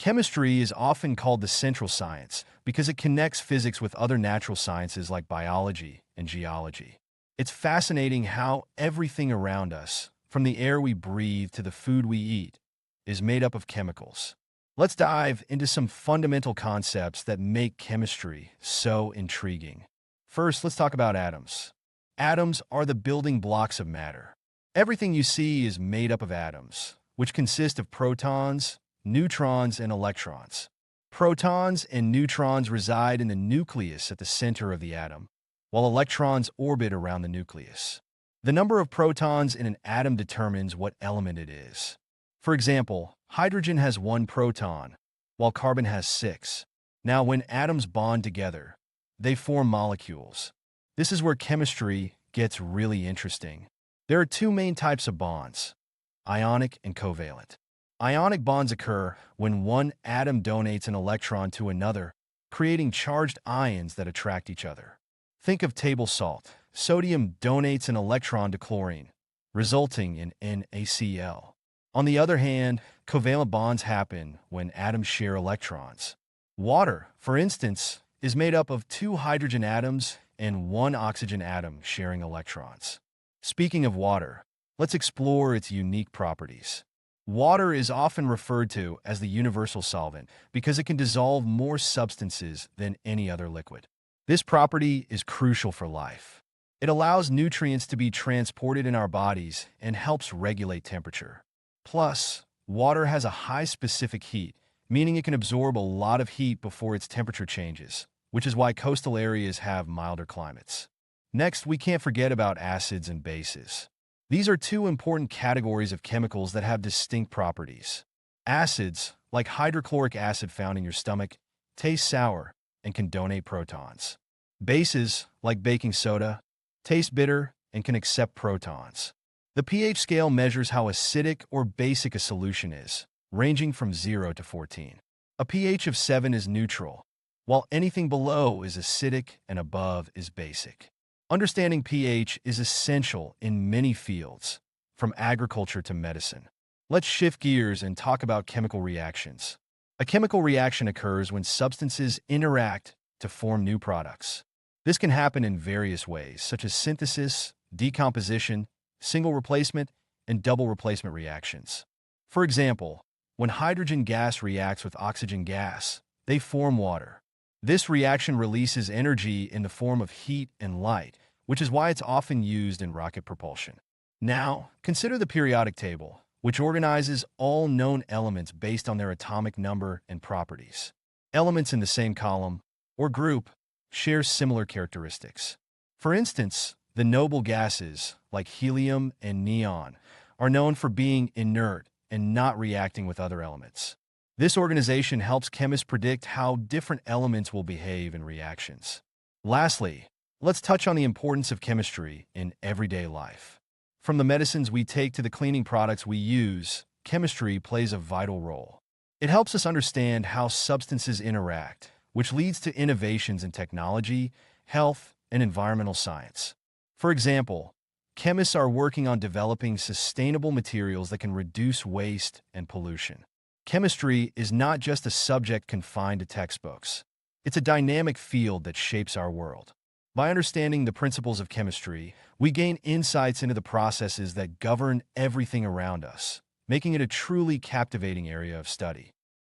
Chemistry is often called the central science because it connects physics with other natural sciences like biology and geology. It's fascinating how everything around us, from the air we breathe to the food we eat, is made up of chemicals. Let's dive into some fundamental concepts that make chemistry so intriguing. First, let's talk about atoms. Atoms are the building blocks of matter. Everything you see is made up of atoms, which consist of protons, neutrons, and electrons. Protons and neutrons reside in the nucleus at the center of the atom, while electrons orbit around the nucleus. The number of protons in an atom determines what element it is. For example, hydrogen has 1 proton, while carbon has 6. Now, when atoms bond together, they form molecules. This is where chemistry gets really interesting. There are 2 main types of bonds: ionic and covalent. Ionic bonds occur when one atom donates an electron to another, creating charged ions that attract each other. Think of table salt. Sodium donates an electron to chlorine, resulting in NaCl. On the other hand, covalent bonds happen when atoms share electrons. Water, for instance, is made up of 2 hydrogen atoms and 1 oxygen atom sharing electrons. Speaking of water, let's explore its unique properties. Water is often referred to as the universal solvent because it can dissolve more substances than any other liquid. This property is crucial for life. It allows nutrients to be transported in our bodies and helps regulate temperature. Plus, water has a high specific heat, meaning it can absorb a lot of heat before its temperature changes, which is why coastal areas have milder climates. Next, we can't forget about acids and bases. These are 2 important categories of chemicals that have distinct properties. Acids, like hydrochloric acid found in your stomach, taste sour and can donate protons. Bases, like baking soda, taste bitter and can accept protons. The pH scale measures how acidic or basic a solution is, ranging from 0 to 14. A pH of 7 is neutral, while anything below is acidic and above is basic. Understanding pH is essential in many fields, from agriculture to medicine. Let's shift gears and talk about chemical reactions. A chemical reaction occurs when substances interact to form new products. This can happen in various ways, such as synthesis, decomposition, single replacement, and double replacement reactions. For example, when hydrogen gas reacts with oxygen gas, they form water. This reaction releases energy in the form of heat and light, which is why it's often used in rocket propulsion. Now, consider the periodic table, which organizes all known elements based on their atomic number and properties. Elements in the same column, or group, share similar characteristics. For instance, the noble gases, like helium and neon, are known for being inert and not reacting with other elements. This organization helps chemists predict how different elements will behave in reactions. Lastly, let's touch on the importance of chemistry in everyday life. From the medicines we take to the cleaning products we use, chemistry plays a vital role. It helps us understand how substances interact, which leads to innovations in technology, health, and environmental science. For example, chemists are working on developing sustainable materials that can reduce waste and pollution. Chemistry is not just a subject confined to textbooks. It's a dynamic field that shapes our world. By understanding the principles of chemistry, we gain insights into the processes that govern everything around us, making it a truly captivating area of study.